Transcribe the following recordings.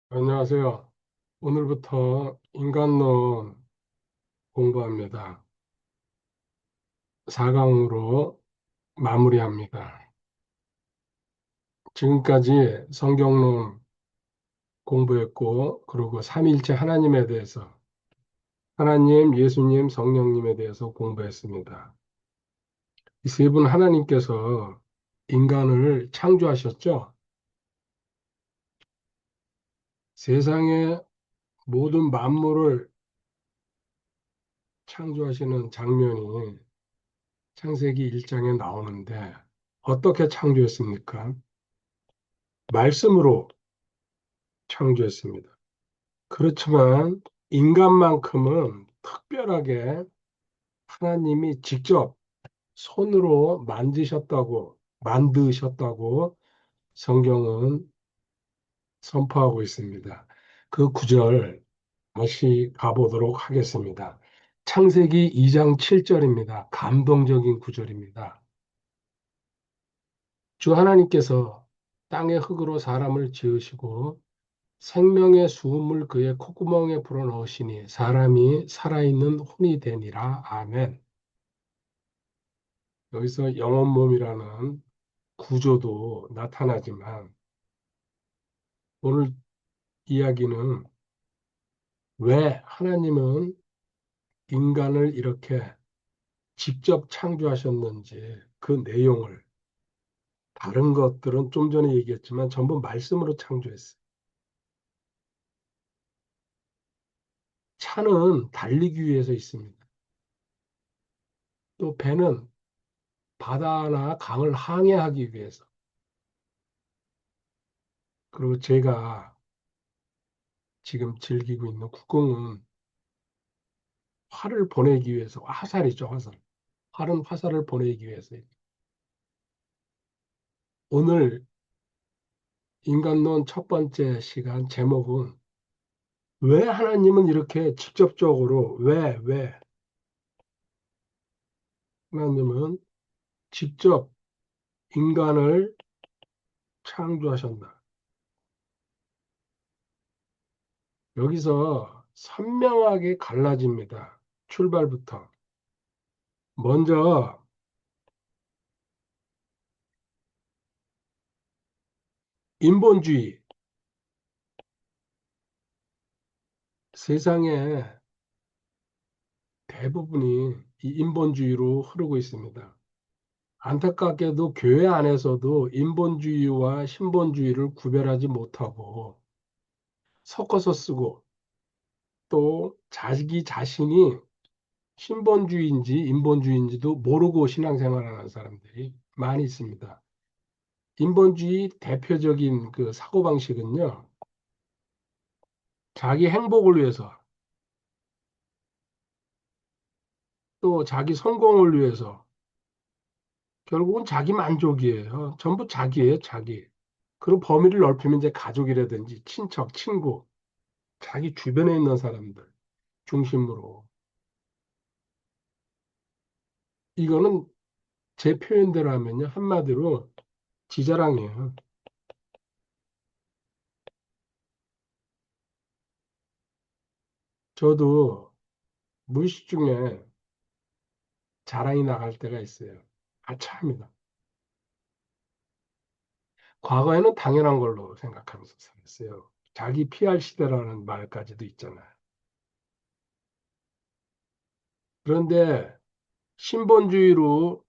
안녕하세요. 오늘부터 인간론 공부합니다. 4강으로 마무리합니다. 지금까지 성경론 공부했고, 그리고 삼위일체 하나님에 대해서, 하나님, 예수님, 성령님에 대해서 공부했습니다. 이 세 분 하나님께서 인간을 창조하셨죠? 세상의 모든 만물을 창조하시는 장면이 창세기 1장에 나오는데, 어떻게 창조했습니까? 말씀으로 창조했습니다. 그렇지만 인간만큼은 특별하게 하나님이 직접 손으로 만드셨다고 성경은 선포하고 있습니다. 그 구절 다시 가보도록 하겠습니다. 창세기 2장 7절입니다. 감동적인 구절입니다. 주 하나님께서 땅의 흙으로 사람을 지으시고 생명의 수음을 그의 콧구멍에 불어넣으시니 사람이 살아있는 혼이 되니라. 아멘. 여기서 영혼 몸이라는 구조도 나타나지만 오늘 이야기는 왜 하나님은 인간을 이렇게 직접 창조하셨는지 그 내용을, 다른 것들은 좀 전에 얘기했지만 전부 말씀으로 창조했어요. 차는 달리기 위해서 있습니다. 또 배는 바다나 강을 항해하기 위해서. 그리고 제가 지금 즐기고 있는 국궁은 활을 보내기 위해서, 화살이죠, 화살. 활은 화살을 보내기 위해서. 오늘 인간론 첫 번째 시간 제목은 왜 하나님은 이렇게 직접적으로, 왜 하나님은 직접 인간을 창조하셨나. 여기서 선명하게 갈라집니다. 출발부터. 먼저 인본주의. 세상의 대부분이 이 인본주의로 흐르고 있습니다. 안타깝게도 교회 안에서도 인본주의와 신본주의를 구별하지 못하고 섞어서 쓰고, 또 자기 자신이 신본주의인지 인본주의인지도 모르고 신앙생활하는 사람들이 많이 있습니다. 인본주의 대표적인 그 사고방식은요, 자기 행복을 위해서, 또 자기 성공을 위해서, 결국은 자기 만족이에요. 전부 자기예요, 자기. 그리고 범위를 넓히면 이제 가족이라든지 친척, 친구, 자기 주변에 있는 사람들 중심으로. 이거는 제 표현대로 하면요, 한마디로 지자랑이에요. 저도 무의식 중에 자랑이 나갈 때가 있어요. 아차합니다. 과거에는 당연한 걸로 생각하면서 살았어요. 자기 PR 시대라는 말까지도 있잖아요. 그런데 신본주의로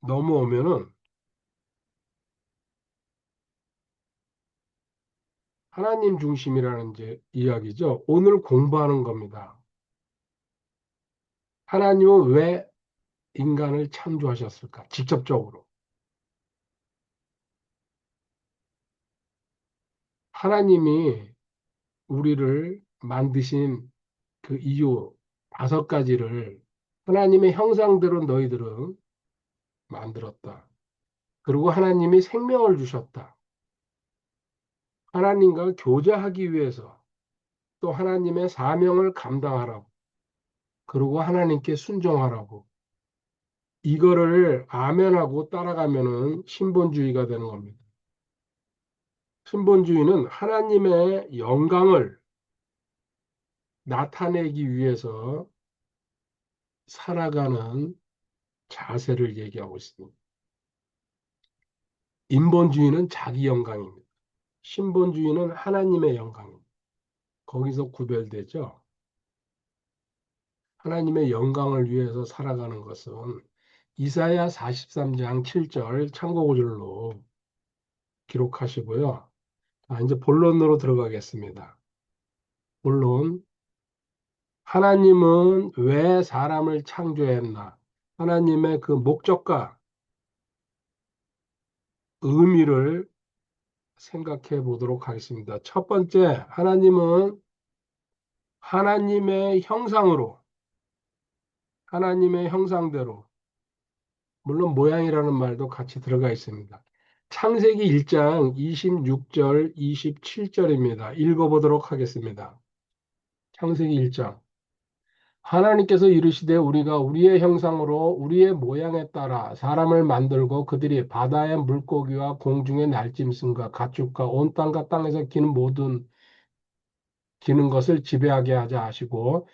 넘어오면은 하나님 중심이라는 이제 이야기죠. 오늘 공부하는 겁니다. 하나님은 왜 인간을 창조하셨을까? 직접적으로. 하나님이 우리를 만드신 그 이유 5가지를 하나님의 형상대로 너희들은 만들었다. 그리고 하나님이 생명을 주셨다. 하나님과 교제하기 위해서, 또 하나님의 사명을 감당하라고, 그리고 하나님께 순종하라고. 이거를 아멘하고 따라가면은 신본주의가 되는 겁니다. 신본주의는 하나님의 영광을 나타내기 위해서 살아가는 자세를 얘기하고 있습니다. 인본주의는 자기 영광입니다. 신본주의는 하나님의 영광입니다. 거기서 구별되죠. 하나님의 영광을 위해서 살아가는 것은 이사야 43장 7절 참고 구절로 기록하시고요. 이제 본론으로 들어가겠습니다. 본론. 하나님은 왜 사람을 창조했나? 하나님의 그 목적과 의미를 생각해 보도록 하겠습니다. 첫 번째, 하나님은 하나님의 형상으로, 하나님의 형상대로, 물론 모양이라는 말도 같이 들어가 있습니다. 창세기 1장 26절, 27절입니다. 읽어보도록 하겠습니다. 창세기 1장. 하나님께서 이르시되 우리가 우리의 형상으로 우리의 모양에 따라 사람을 만들고 그들이 바다의 물고기와 공중의 날짐승과 가축과 온 땅과 땅에서 기는 모든 기는 것을 지배하게 하자 하시고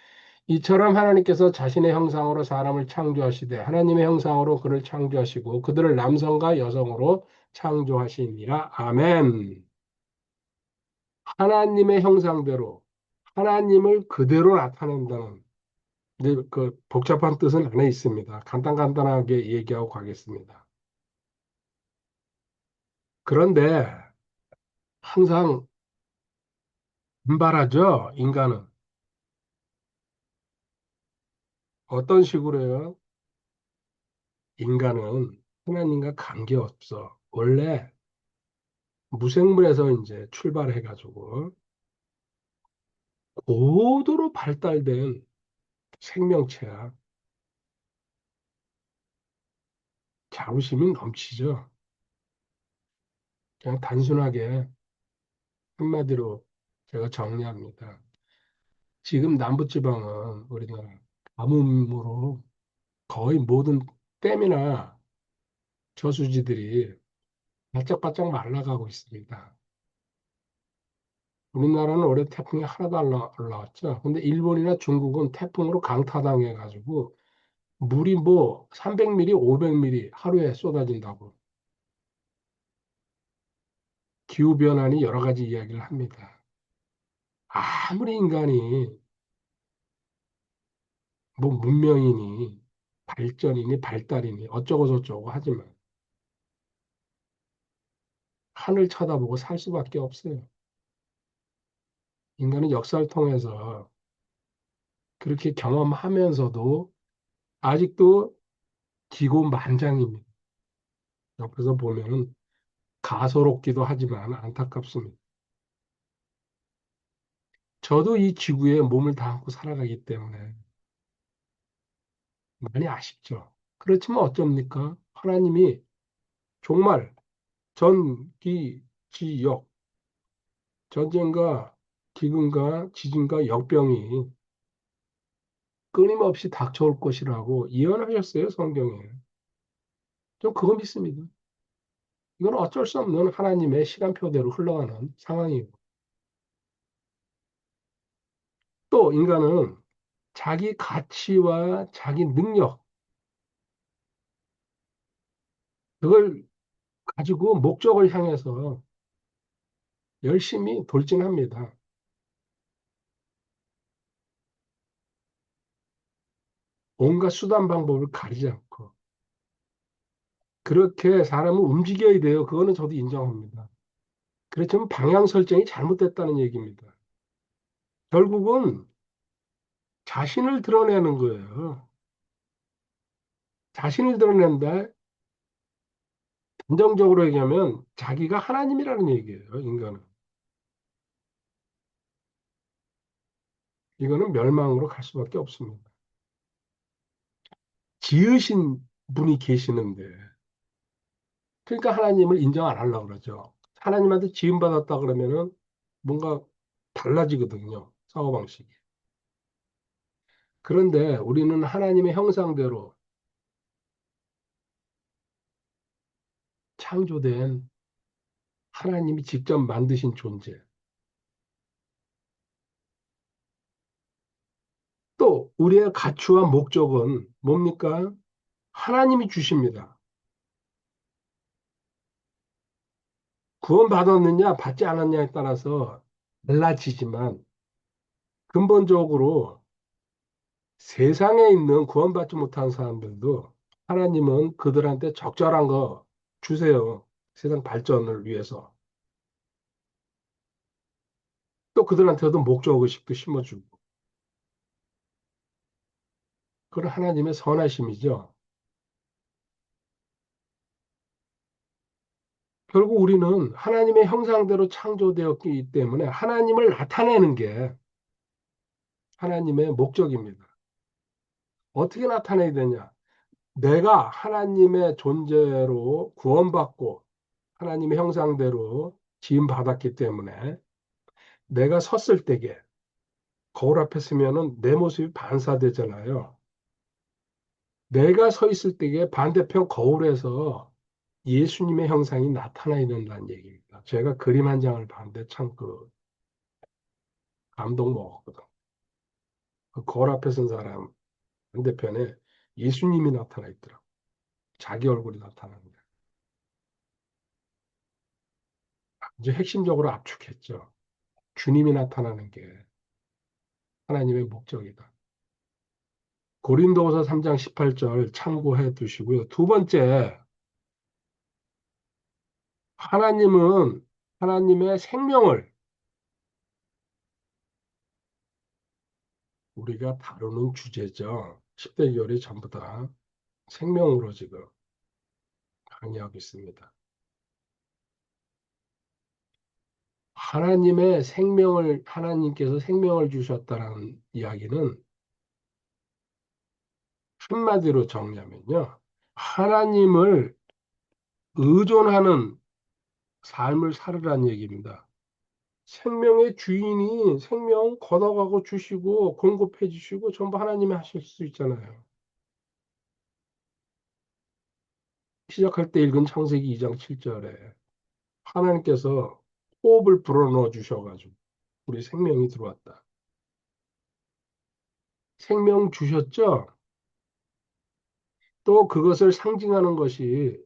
이처럼 하나님께서 자신의 형상으로 사람을 창조하시되 하나님의 형상으로 그를 창조하시고 그들을 남성과 여성으로 창조하시니라. 아멘. 하나님의 형상대로 하나님을 그대로 나타낸다는 근데 그 복잡한 뜻은 안에 있습니다. 간단하게 얘기하고 가겠습니다. 그런데 항상 분발하죠, 인간은. 어떤 식으로 해요? 인간은 하나님과 관계없어. 원래 무생물에서 이제 출발해가지고 고도로 발달된 생명체야. 자부심이 넘치죠. 그냥 단순하게 한마디로 제가 정리합니다. 지금 남부지방은 우리나라 가뭄으로 거의 모든 댐이나 저수지들이 바짝바짝 말라가고 있습니다. 우리나라는 올해 태풍이 하나도 안 올라왔죠. 근데 일본이나 중국은 태풍으로 강타당해가지고 물이 뭐 300mm, 500mm 하루에 쏟아진다고. 기후변환이 여러 가지 이야기를 합니다. 아무리 인간이 뭐 문명이니 발전이니 발달이니 어쩌고 저쩌고 하지만 하늘 쳐다보고 살 수밖에 없어요. 인간은 역사를 통해서 그렇게 경험하면서도 아직도 기고만장입니다. 옆에서 보면 가소롭기도 하지만 안타깝습니다. 저도 이 지구에 몸을 담고 살아가기 때문에 많이 아쉽죠. 그렇지만 어쩝니까? 하나님이 정말 전기, 지역, 전쟁과 기근과 지진과 역병이 끊임없이 닥쳐올 것이라고 예언하셨어요, 성경에. 좀 그거 믿습니다. 이건 어쩔 수 없는 하나님의 시간표대로 흘러가는 상황이고. 또 인간은 자기 가치와 자기 능력, 그걸 가지고 목적을 향해서 열심히 돌진합니다. 온갖 수단 방법을 가리지 않고. 그렇게 사람은 움직여야 돼요. 그거는 저도 인정합니다. 그렇지만 방향 설정이 잘못됐다는 얘기입니다. 결국은 자신을 드러내는 거예요. 자신을 드러낸다. 감정적으로 얘기하면 자기가 하나님이라는 얘기예요, 인간은. 이거는 멸망으로 갈 수밖에 없습니다. 지으신 분이 계시는데, 그러니까 하나님을 인정 안 하려고 그러죠. 하나님한테 지음받았다 그러면은 뭔가 달라지거든요, 사고방식이. 그런데 우리는 하나님의 형상대로 창조된 하나님이 직접 만드신 존재. 또 우리의 가치와 목적은 뭡니까? 하나님이 주십니다. 구원받았느냐, 받지 않았냐에 따라서 달라지지만 근본적으로 세상에 있는 구원받지 못한 사람들도 하나님은 그들한테 적절한 거 주세요. 세상 발전을 위해서. 또 그들한테도 목적의식도 심어주고. 그건 하나님의 선하심이죠. 결국 우리는 하나님의 형상대로 창조되었기 때문에 하나님을 나타내는 게 하나님의 목적입니다. 어떻게 나타내야 되냐? 내가 하나님의 존재로 구원받고 하나님의 형상대로 지음받았기 때문에 내가 섰을 때에 거울 앞에 서면은 내 모습이 반사되잖아요. 내가 서 있을 때에 반대편 거울에서 예수님의 형상이 나타나야 된다는 얘기입니다. 제가 그림 한 장을 봤는데 참 그 감동 먹었거든. 그 거울 앞에 선 사람 반대편에 예수님이 나타나 있더라고. 자기 얼굴이 나타나는데. 이제 핵심적으로 압축했죠. 주님이 나타나는 게 하나님의 목적이다. 고린도후서 3장 18절 참고해 두시고요. 두 번째, 하나님은 하나님의 생명을 우리가 다루는 주제죠. 10대 교리 전부 다 생명으로 지금 강의하고 있습니다. 하나님께서 생명을 주셨다는 이야기는 한마디로 정리하면요. 하나님을 의존하는 삶을 살으라는 얘기입니다. 생명의 주인이 생명 걷어가고 주시고 공급해 주시고 전부 하나님이 하실 수 있잖아요. 시작할 때 읽은 창세기 2장 7절에 하나님께서 호흡을 불어넣어 주셔가지고 우리 생명이 들어왔다. 생명 주셨죠? 또 그것을 상징하는 것이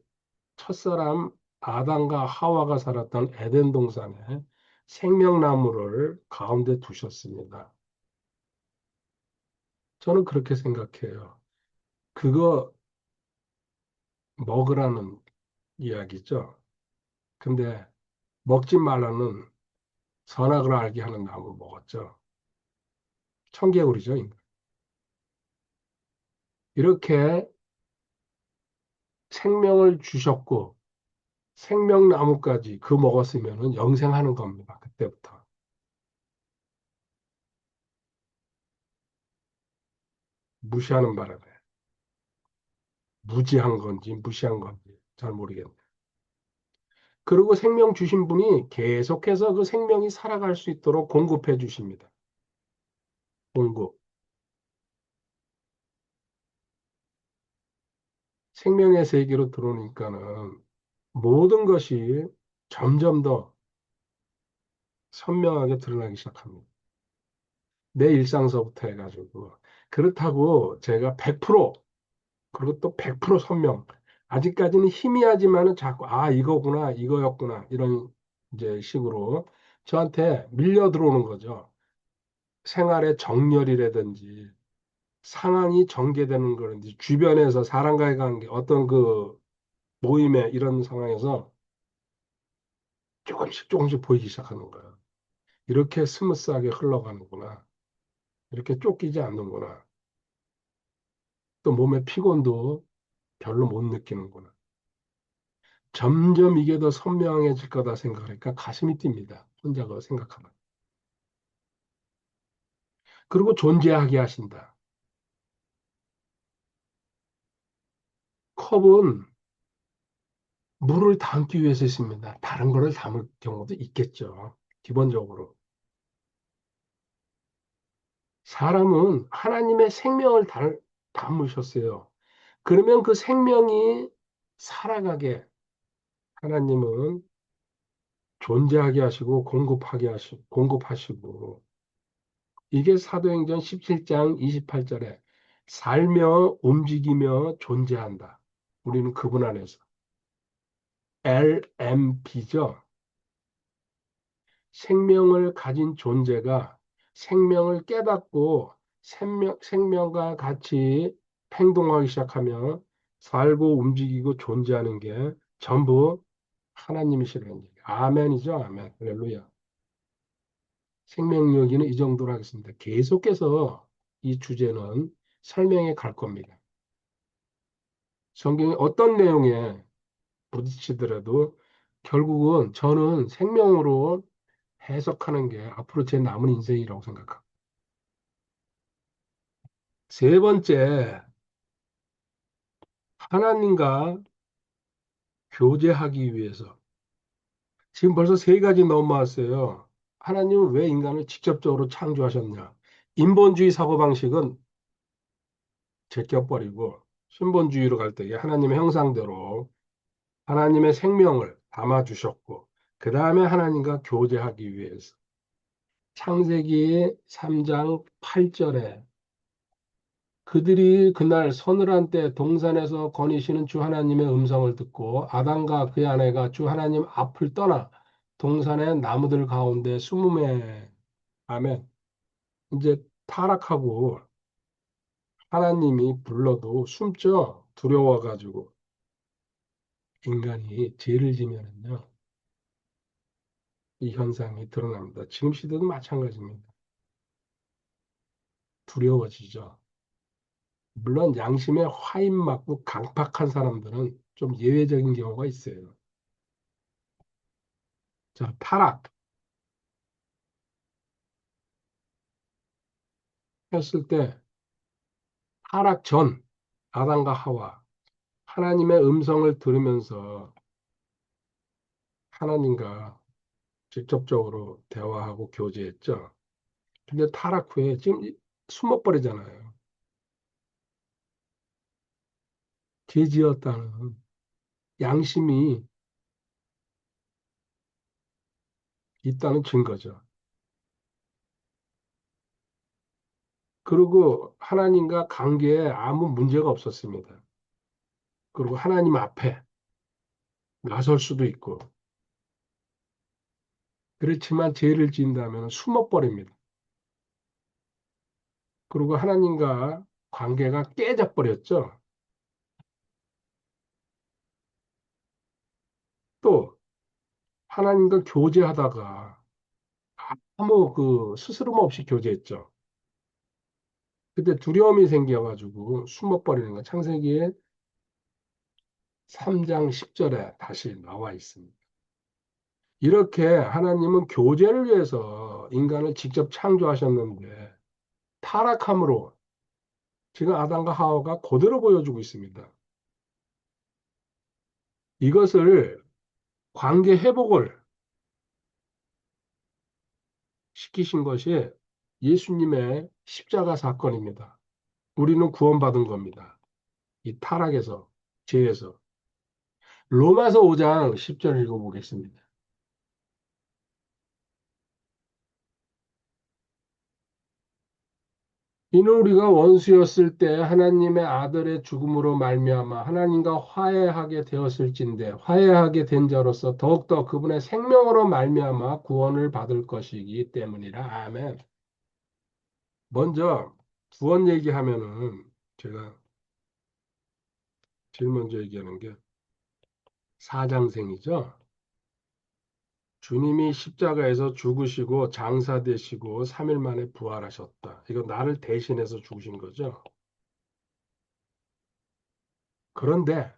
첫사람 아담과 하와가 살았던 에덴 동산에 생명나무를 가운데 두셨습니다. 저는 그렇게 생각해요. 그거 먹으라는 이야기죠. 근데 먹지 말라는 선악을 알게 하는 나무 먹었죠. 청개구리죠. 인간. 이렇게 생명을 주셨고 생명나무까지 그 먹었으면 영생하는 겁니다. 그때부터. 무시하는 바람에. 무지한 건지 무시한 건지 잘 모르겠네요. 그리고 생명 주신 분이 계속해서 그 생명이 살아갈 수 있도록 공급해 주십니다. 공급. 생명의 세계로 들어오니까는 모든 것이 점점 더 선명하게 드러나기 시작합니다. 내 일상서부터 해가지고. 그렇다고 제가 100% 그리고 또 100% 선명. 아직까지는 희미하지만은 자꾸 이거구나 이거였구나 이런 이제 식으로 저한테 밀려 들어오는 거죠. 생활의 정렬이라든지 상황이 전개되는 거든지 주변에서 사람과의 관계 어떤 그 모임에 이런 상황에서 조금씩 조금씩 보이기 시작하는 거예요. 이렇게 스무스하게 흘러가는구나. 이렇게 쫓기지 않는구나. 또 몸의 피곤도 별로 못 느끼는구나. 점점 이게 더 선명해질 거다 생각하니까 가슴이 뜁니다. 혼자 그 생각하면. 그리고 존재하게 하신다. 컵은 물을 담기 위해서 있습니다. 다른 거를 담을 경우도 있겠죠. 기본적으로. 사람은 하나님의 생명을 담으셨어요. 그러면 그 생명이 살아가게 하나님은 존재하게 하시고 공급하시고 이게 사도행전 17장 28절에 살며 움직이며 존재한다. 우리는 그분 안에서 LMP죠. 생명을 가진 존재가 생명을 깨닫고 생명과 같이 행동하기 시작하면 살고 움직이고 존재하는 게 전부 하나님이시라는 얘기. 아멘이죠, 아멘. 할렐루야. 생명력이는 이 정도로 하겠습니다. 계속해서 이 주제는 설명해 갈 겁니다. 성경의 어떤 내용에 부딪히더라도 결국은 저는 생명으로 해석하는 게 앞으로 제 남은 인생이라고 생각합니다. 세 번째, 하나님과 교제하기 위해서. 지금 벌써 세 가지 넘어왔어요. 하나님은 왜 인간을 직접적으로 창조하셨냐? 인본주의 사고방식은 제껴버리고 신본주의로 갈 때에 하나님의 형상대로 하나님의 생명을 담아주셨고, 그 다음에 하나님과 교제하기 위해서. 창세기 3장 8절에 그들이 그날 서늘한 때 동산에서 거니시는 주 하나님의 음성을 듣고 아담과 그의 아내가 주 하나님 앞을 떠나 동산의 나무들 가운데 숨음에 아멘. 이제 타락하고 하나님이 불러도 숨죠. 두려워가지고 인간이 죄를 지면은요 이 현상이 드러납니다. 지금 시대도 마찬가지입니다. 두려워지죠. 물론 양심에 화인 맞고 강팍한 사람들은 좀 예외적인 경우가 있어요. 자, 타락했을 때 타락 전 아담과 하와 하나님의 음성을 들으면서 하나님과 직접적으로 대화하고 교제했죠. 근데 타락 후에 지금 숨어버리잖아요. 죄 지었다는 양심이 있다는 증거죠. 그리고 하나님과 관계에 아무 문제가 없었습니다. 그리고 하나님 앞에 나설 수도 있고 그렇지만 죄를 지은다면 숨어버립니다. 그리고 하나님과 관계가 깨져버렸죠. 또 하나님과 교제하다가 아무 그 스스럼 없이 교제했죠. 그때 두려움이 생겨가지고 숨어버리는 거 창세기에 3장 10절에 다시 나와 있습니다. 이렇게 하나님은 교제를 위해서 인간을 직접 창조하셨는데 타락함으로 지금 아담과 하와가 그대로 보여주고 있습니다. 이것을 관계 회복을 시키신 것이 예수님의 십자가 사건입니다. 우리는 구원받은 겁니다. 이 타락에서, 죄에서. 로마서 5장 10절 읽어보겠습니다. 이는 우리가 원수였을 때 하나님의 아들의 죽음으로 말미암아 하나님과 화해하게 되었을진데 화해하게 된 자로서 더욱더 그분의 생명으로 말미암아 구원을 받을 것이기 때문이라. 아멘. 먼저 구원 얘기하면은 제가 제일 먼저 얘기하는 게 사장생이죠. 주님이 십자가에서 죽으시고 장사되시고 3일 만에 부활하셨다. 이거 나를 대신해서 죽으신 거죠. 그런데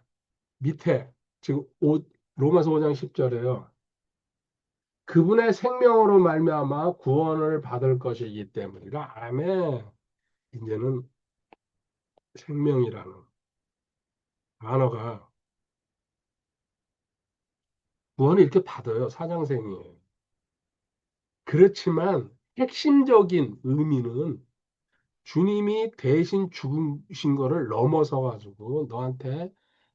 밑에 지금 로마서 5장 10절에요. 그분의 생명으로 말미암아 구원을 받을 것이기 때문이라. 아멘. 이제는 생명이라는 단어가 구원을 이렇게 받아요. 사장생이에요. 그렇지만 핵심적인 의미는 주님이 대신 죽으신 거를 넘어서 가지고 너한테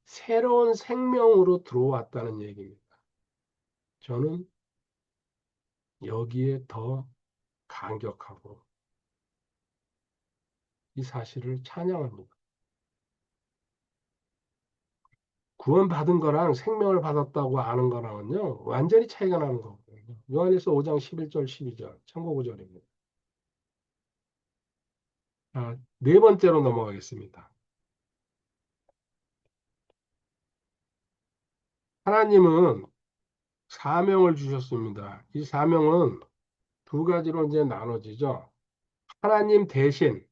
새로운 생명으로 들어왔다는 얘기입니다. 저는 여기에 더 감격하고 이 사실을 찬양합니다. 구원받은 거랑 생명을 받았다고 아는 거랑은요, 완전히 차이가 나는 거거든요. 요한일서 5장 11절, 12절, 참고 구절입니다. 자, 네 번째로 넘어가겠습니다. 하나님은 사명을 주셨습니다. 이 사명은 두 가지로 이제 나눠지죠. 하나님 대신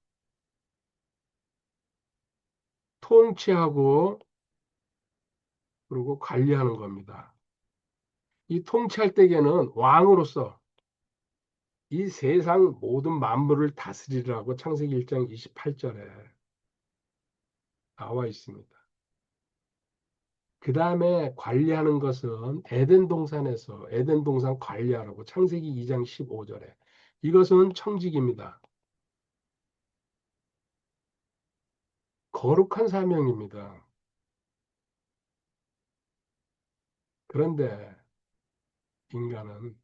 통치하고 그리고 관리하는 겁니다. 이 통치할 때에는 왕으로서 이 세상 모든 만물을 다스리라고 창세기 1장 28절에 나와 있습니다. 그 다음에 관리하는 것은 에덴 동산에서 에덴 동산 관리하라고 창세기 2장 15절에 이것은 청직입니다. 거룩한 사명입니다. 그런데 인간은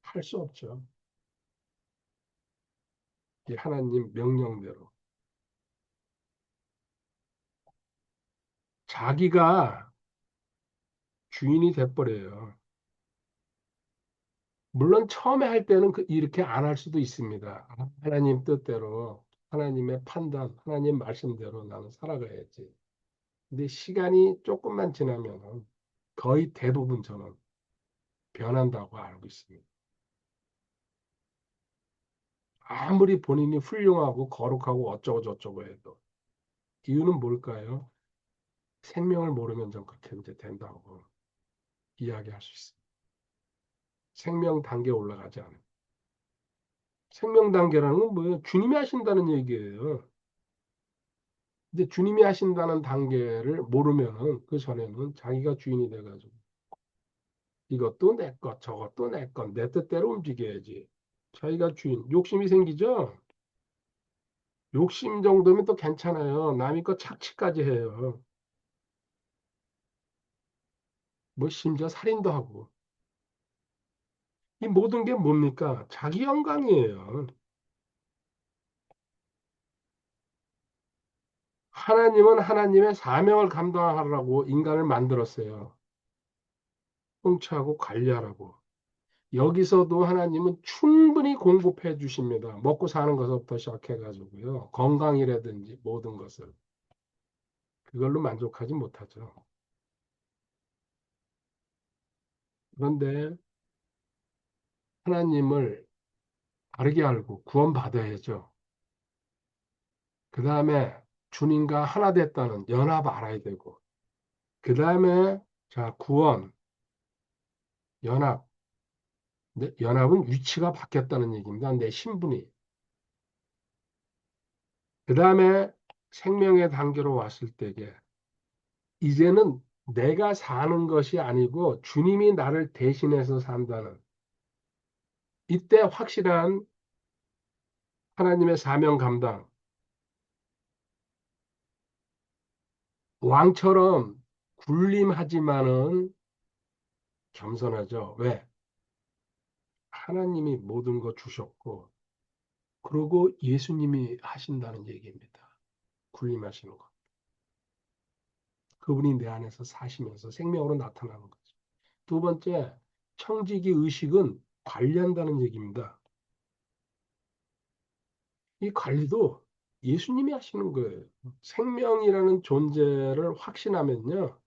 할 수 없죠. 이 하나님 명령대로 자기가 주인이 돼버려요. 물론 처음에 할 때는 이렇게 안 할 수도 있습니다. 아, 하나님 뜻대로, 하나님의 판단, 하나님 말씀대로 나는 살아가야지. 근데 시간이 조금만 지나면 거의 대부분 저는 변한다고 알고 있습니다. 아무리 본인이 훌륭하고 거룩하고 어쩌고 저쩌고 해도 이유는 뭘까요? 생명을 모르면 좀 그렇게 이제 된다고 이야기할 수 있습니다. 생명 단계에 올라가지 않아요. 생명 단계라는 건 뭐예요? 주님이 하신다는 얘기예요. 근데 주님이 하신다는 단계를 모르면은 그 전에는 자기가 주인이 돼가지고 이것도 내 것, 저것도 내 것, 내 뜻대로 움직여야지. 자기가 주인, 욕심이 생기죠? 욕심 정도면 또 괜찮아요. 남의 거 착취까지 해요. 뭐 심지어 살인도 하고. 이 모든 게 뭡니까? 자기 영광이에요. 하나님은 하나님의 사명을 감당하라고 인간을 만들었어요. 통치하고 관리하라고. 여기서도 하나님은 충분히 공급해 주십니다. 먹고 사는 것부터 시작해가지고요. 건강이라든지 모든 것을. 그걸로 만족하지 못하죠. 그런데 하나님을 바르게 알고 구원받아야죠. 그 다음에 주님과 하나 됐다는 연합 알아야 되고, 그 다음에 자, 구원, 연합. 연합은 위치가 바뀌었다는 얘기입니다. 내 신분이. 그 다음에 생명의 단계로 왔을 때에 이제는 내가 사는 것이 아니고 주님이 나를 대신해서 산다는 이때 확실한 하나님의 사명 감당. 왕처럼 군림하지만은 겸손하죠. 왜? 하나님이 모든 거 주셨고, 그리고 예수님이 하신다는 얘기입니다. 군림하시는 거. 그분이 내 안에서 사시면서 생명으로 나타나는 거죠. 두 번째, 청지기 의식은 관리한다는 얘기입니다. 이 관리도 예수님이 하시는 거예요. 생명이라는 존재를 확신하면요.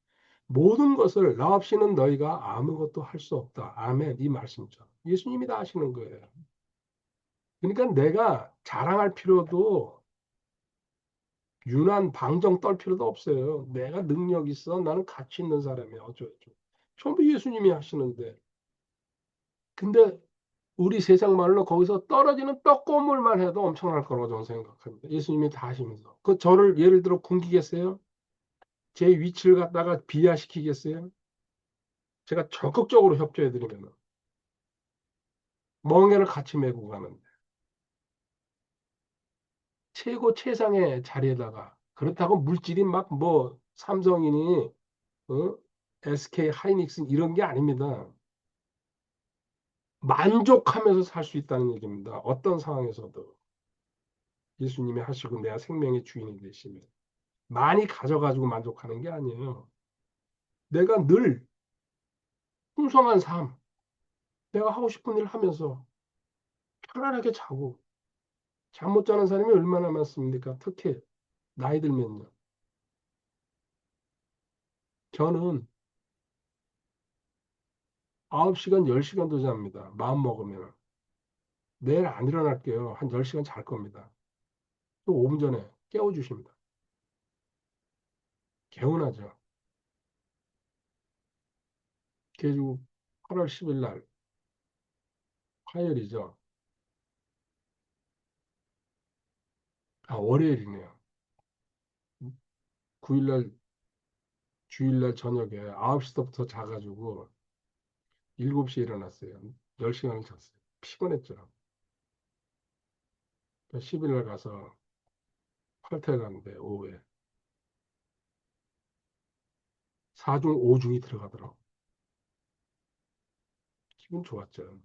모든 것을 나 없이는 너희가 아무것도 할 수 없다. 아멘. 이 말씀이죠. 예수님이 다 하시는 거예요. 그러니까 내가 자랑할 필요도 유난 방정 떨 필요도 없어요. 내가 능력 있어. 나는 가치 있는 사람이야. 어쩌고. 전부 예수님이 하시는데. 근데 우리 세상 말로 거기서 떨어지는 떡고물만 해도 엄청날 거라고 저는 생각합니다. 예수님이 다 하시면서. 그 저를 예를 들어 굶기겠어요? 제 위치를 갖다가 비하시키겠어요? 제가 적극적으로 협조해 드리면 멍에를 같이 메고 가는데 최고 최상의 자리에다가 그렇다고 물질이 막 뭐 삼성이니 어? SK 하이닉스 이런 게 아닙니다. 만족하면서 살 수 있다는 얘기입니다. 어떤 상황에서도 예수님이 하시고 내가 생명의 주인이 되시면 많이 가져가지고 만족하는 게 아니에요. 내가 늘 풍성한 삶, 내가 하고 싶은 일 하면서 편안하게 자고 잠 못 자는 사람이 얼마나 많습니까? 특히 나이 들면요. 저는 9시간, 10시간도 잡니다. 마음 먹으면. 내일 안 일어날게요. 한 10시간 잘 겁니다. 또 5분 전에 깨워주십니다. 개운하죠. 그래가지고 8월 10일 날 화요일이죠. 아, 월요일이네요. 9일날 주일날 저녁에 9시부터 자가지고 7시에 일어났어요. 10시간을 잤어요. 피곤했죠. 10일날 가서 칼퇴 갔는데 오후에 4중 5중이 들어가더라고. 기분 좋았죠.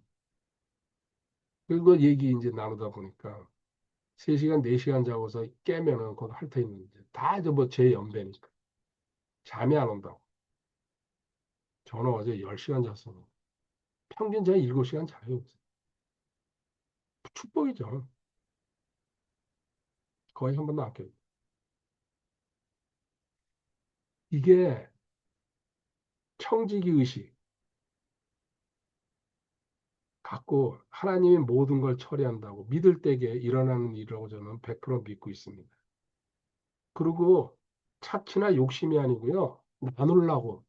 그리고 얘기 이제 나누다 보니까 3시간, 4시간 자고서 깨면은 곧 핥어 있는지 다 이제 뭐 제 연배니까 잠이 안 온다고. 저는 어제 10시간 잤어요. 평균 제가 7시간 자요. 축복이죠. 거의 한 번도 안 깨요. 이게 청지기 의식 갖고 하나님이 모든 걸 처리한다고 믿을 때에 일어나는 일이라고 저는 100% 믿고 있습니다. 그리고 착취나 욕심이 아니고요. 나누려고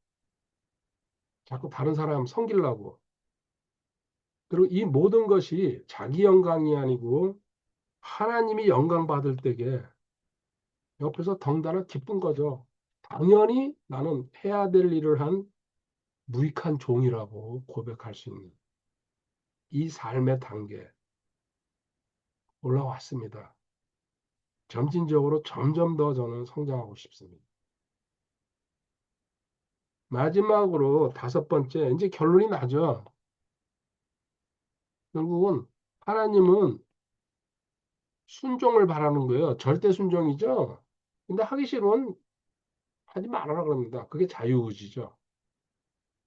자꾸 다른 사람 섬기려고 그리고 이 모든 것이 자기 영광이 아니고 하나님이 영광 받을 때에 옆에서 덩달아 기쁜 거죠. 당연히 나는 해야 될 일을 한 무익한 종이라고 고백할 수 있는 이 삶의 단계에 올라왔습니다. 점진적으로 점점 더 저는 성장하고 싶습니다. 마지막으로 5번째, 이제 결론이 나죠. 결국은 하나님은 순종을 바라는 거예요. 절대 순종이죠. 근데 하기 싫으면 하지 말아라 그럽니다. 그게 자유의지죠.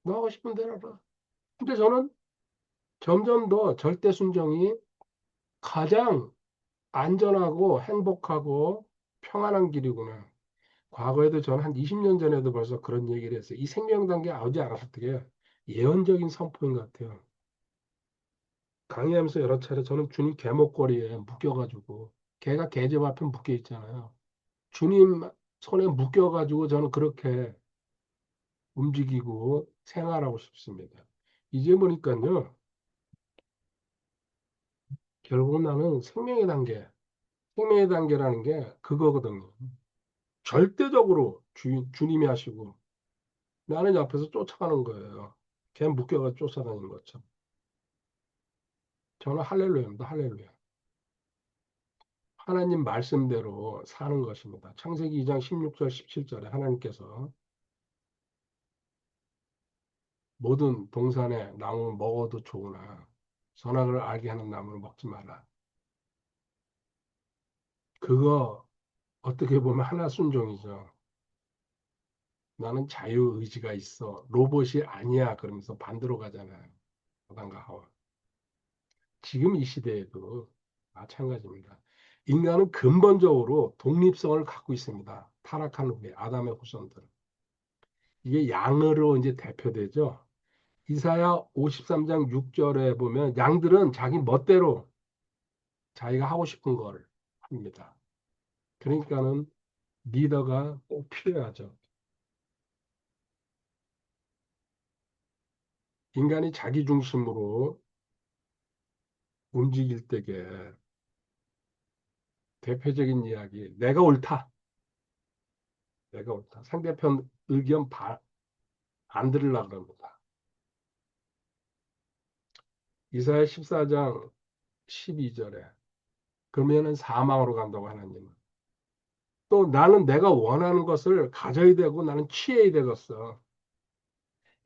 너 하고 싶은 대로 하라. 근데 저는 점점 더 절대 순종이 가장 안전하고 행복하고 평안한 길이구나. 과거에도 저는 한 20년 전에도 벌써 그런 얘기를 했어요. 이 생명단계 아우지 않았을 때 예언적인 선포인 것 같아요. 강의하면서 여러 차례 저는 주님 개목걸이에 묶여가지고 개가 계집 앞에 묶여 있잖아요. 주님 손에 묶여가지고 저는 그렇게 움직이고 생활하고 싶습니다. 이제 보니까요. 결국 나는 생명의 단계라는 게 그거거든요. 절대적으로 주님이 하시고 나는 옆에서 쫓아가는 거예요. 걔 묶여가 쫓아다니는 것처럼. 저는 할렐루야입니다. 할렐루야. 하나님 말씀대로 사는 것입니다. 창세기 2장 16절, 17절에 하나님께서 모든 동산의 나무 먹어도 좋으나 선악을 알게 하는 나무를 먹지 마라. 그거 어떻게 보면 하나 순종이죠. 나는 자유의지가 있어. 로봇이 아니야. 그러면서 반대로 가잖아요. 아담과 하와. 지금 이 시대에도 마찬가지입니다. 인간은 근본적으로 독립성을 갖고 있습니다. 타락한 후에 아담의 후손들. 이게 양으로 이제 대표되죠. 이사야 53장 6절에 보면 양들은 자기 멋대로 자기가 하고 싶은 걸 합니다. 그러니까는 리더가 꼭 필요하죠. 인간이 자기 중심으로 움직일 때에 대표적인 이야기, 내가 옳다. 내가 옳다. 상대편 의견 안 들으려고 그럽니다. 이사야 14장 12절에 그러면은 사망으로 간다고 하나님은. 또 나는 내가 원하는 것을 가져야 되고 나는 취해야 되겠어.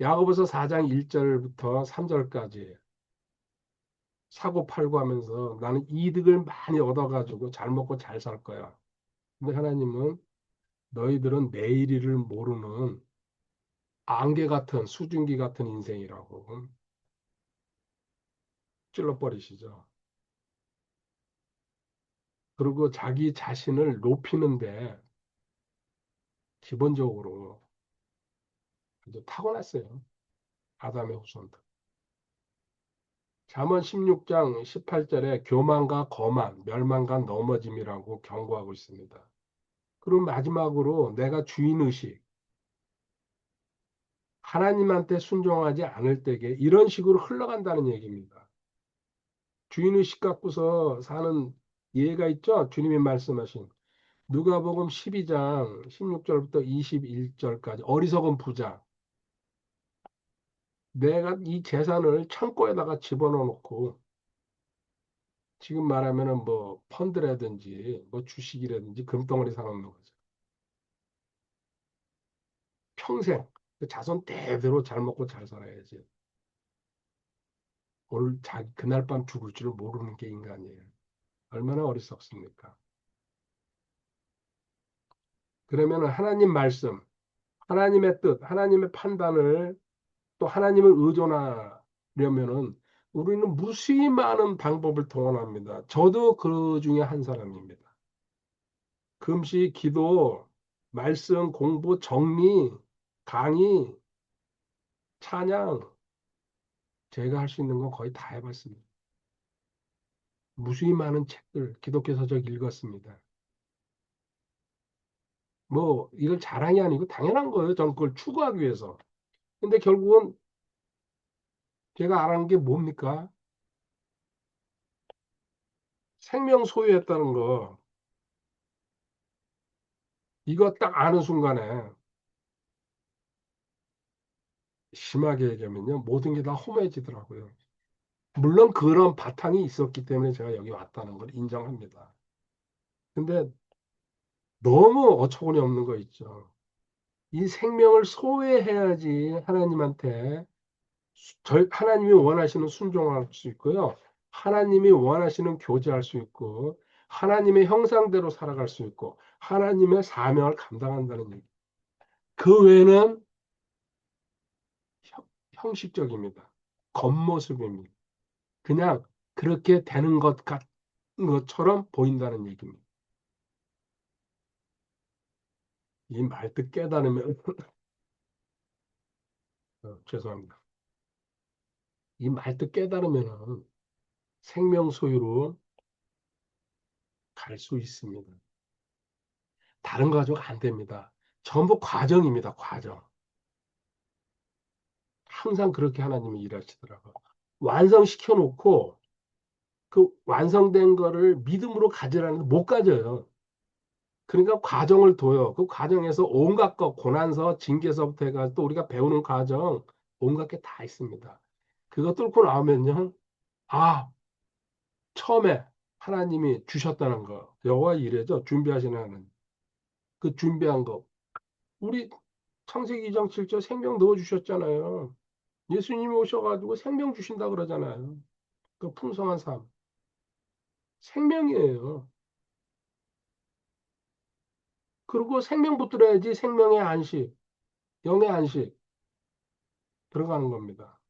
야고보서 4장 1절부터 3절까지 사고 팔고 하면서 나는 이득을 많이 얻어가지고 잘 먹고 잘 살 거야. 근데 하나님은 너희들은 내일일을 모르는 안개 같은 수증기 같은 인생이라고 찔러버리시죠. 그리고 자기 자신을 높이는데 기본적으로 아주 타고났어요. 아담의 후손들. 잠언 16장 18절에 교만과 거만, 멸망과 넘어짐이라고 경고하고 있습니다. 그리고 마지막으로 내가 주인의식, 하나님한테 순종하지 않을 때에 이런 식으로 흘러간다는 얘기입니다. 주인의식 갖고서 사는 예가 있죠? 주님이 말씀하신 누가복음 12장 16절부터 21절까지 어리석은 부자. 내가 이 재산을 창고에다가 집어넣어 놓고 지금 말하면은 뭐 펀드라든지 뭐 주식이라든지 금덩어리 사놓는 거죠. 평생 그 자손 대대로 잘 먹고 잘 살아야지. 오늘 그날 밤 죽을 줄을 모르는 게 인간이에요. 얼마나 어리석습니까? 그러면 하나님 말씀, 하나님의 뜻, 하나님의 판단을 또 하나님을 의존하려면은 우리는 무수히 많은 방법을 동원합니다. 저도 그 중에 한 사람입니다. 금식, 기도, 말씀, 공부, 정리, 강의, 찬양, 제가 할 수 있는 건 거의 다 해봤습니다. 무수히 많은 책들, 기독교 서적 읽었습니다. 뭐, 이걸 자랑이 아니고 당연한 거예요. 저는 그걸 추구하기 위해서. 근데 결국은 제가 알아는 게 뭡니까? 생명 소유했다는 거. 이거 딱 아는 순간에 심하게 얘기하면요. 모든 게 다 험해지더라고요. 물론 그런 바탕이 있었기 때문에 제가 여기 왔다는 걸 인정합니다. 근데 너무 어처구니 없는 거 있죠. 이 생명을 소외해야지 하나님한테 하나님이 원하시는 순종할 수 있고요. 하나님이 원하시는 교제할 수 있고 하나님의 형상대로 살아갈 수 있고 하나님의 사명을 감당한다는 얘기. 그 외에는 형식적입니다. 겉모습입니다. 그냥 그렇게 되는 것 같은 것처럼 보인다는 얘기입니다. 이 말뜻 깨달으면 죄송합니다. 이 말뜻 깨달으면은 생명 소유로 갈 수 있습니다. 다른 가족 안 됩니다. 전부 과정입니다. 과정. 항상 그렇게 하나님이 일하시더라고요. 완성시켜 놓고 그 완성된 거를 믿음으로 가지라는 못 가져요. 그러니까 과정을 둬요. 그 과정에서 온갖 것, 고난서, 징계서부터 해가지고 또 우리가 배우는 과정, 온갖 게 다 있습니다. 그거 뚫고 나오면요. 아, 처음에 하나님이 주셨다는 거. 여호와 이래죠. 준비하시는 하나님. 그 준비한 거. 우리 창세기 2장 7절 생명 넣어주셨잖아요. 예수님이 오셔가지고 생명 주신다 그러잖아요. 그 풍성한 삶. 생명이에요. 그리고 생명 붙들어야지 생명의 안식, 영의 안식 들어가는 겁니다.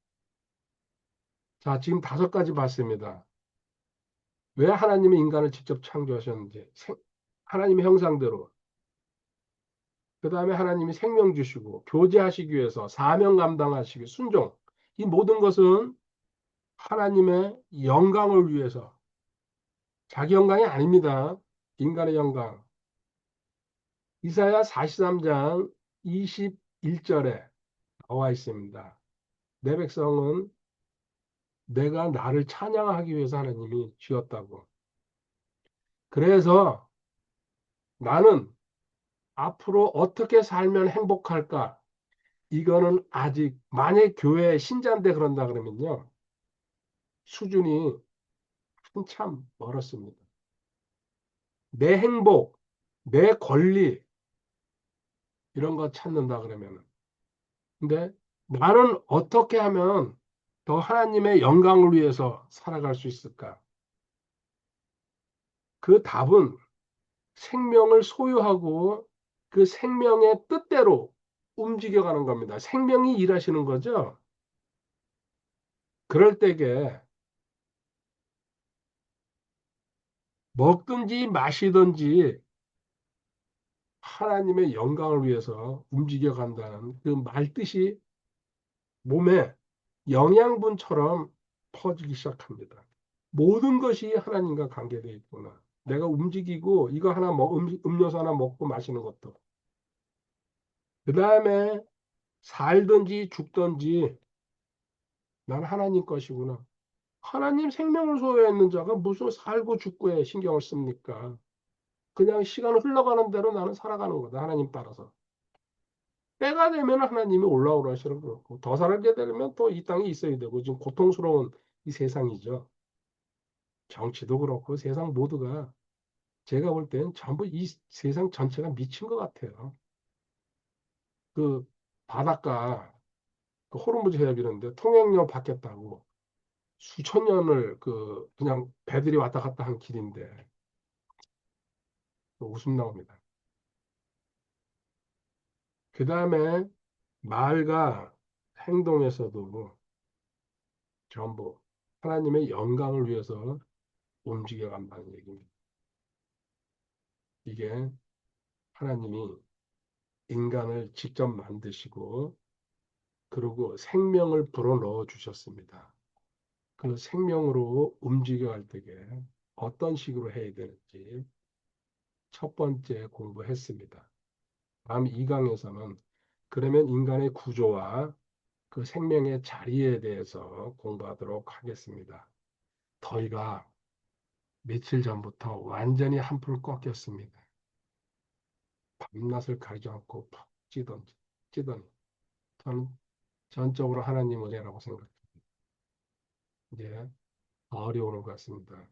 자, 지금 5가지 봤습니다. 왜 하나님이 인간을 직접 창조하셨는지, 하나님의 형상대로, 그 다음에 하나님이 생명 주시고, 교제하시기 위해서, 사명 감당하시기, 순종. 이 모든 것은 하나님의 영광을 위해서, 자기 영광이 아닙니다. 인간의 영광. 이사야 43장 21절에 나와 있습니다. 내 백성은 내가 나를 찬양하기 위해서 하나님이 지었다고. 그래서 나는 앞으로 어떻게 살면 행복할까? 이거는 아직 만약 교회 신자인데 그런다 그러면요. 수준이 한참 멀었습니다. 내 행복, 내 권리 이런 거 찾는다 그러면. 근데 나는 어떻게 하면 더 하나님의 영광을 위해서 살아갈 수 있을까? 그 답은 생명을 소유하고 그 생명의 뜻대로 움직여가는 겁니다. 생명이 일하시는 거죠. 그럴 때에 먹든지 마시든지 하나님의 영광을 위해서 움직여간다는 그 말뜻이 몸에 영양분처럼 퍼지기 시작합니다. 모든 것이 하나님과 관계되어 있구나. 내가 움직이고 이거 하나 음료수 하나 먹고 마시는 것도. 그 다음에 살든지 죽든지 난 하나님 것이구나. 하나님 생명을 소유했는 자가 무슨 살고 죽고에 신경을 씁니까? 그냥 시간 흘러가는 대로 나는 살아가는 거다. 하나님 따라서. 때가 되면 하나님이 올라오라 하시는 거고 더 살게 되면 또 이 땅에 있어야 되고 지금 고통스러운 이 세상이죠. 정치도 그렇고 세상 모두가 제가 볼 때는 전부 이 세상 전체가 미친 것 같아요. 그 바닷가 그 호르무즈 해협이는데 통행료 받겠다고 수천 년을 그 그냥 배들이 왔다 갔다 한 길인데 웃음 나옵니다. 그 다음에 말과 행동에서도 전부 하나님의 영광을 위해서 움직여 간다는 얘기입니다. 이게 하나님이 인간을 직접 만드시고 그리고 생명을 불어넣어 주셨습니다. 그 생명으로 움직여 갈 때에 어떤 식으로 해야 되는지 첫 번째 공부했습니다. 다음 2강에서는 그러면 인간의 구조와 그 생명의 자리에 대해서 공부하도록 하겠습니다. 더위가 며칠 전부터 완전히 한풀 꺾였습니다. 밤낮을 가리지 않고 푹 찌더니 저는 전적으로 하나님 은혜라고 생각합니다. 이제 더 어려운 것 같습니다.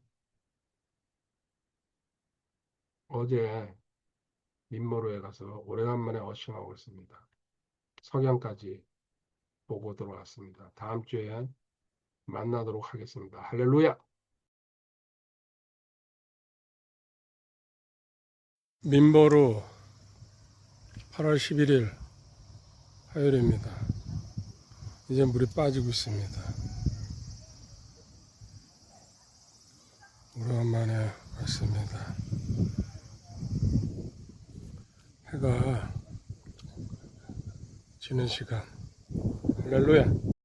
어제 민모로에 가서 오래간만에 어싱하고 있습니다. 석양까지 보고 들어왔습니다. 다음 주에 만나도록 하겠습니다. 할렐루야! 민보루 8월 11일 화요일입니다. 이제 물이 빠지고 있습니다. 오랜만에 왔습니다. 해가 지는 시간. 할렐루야!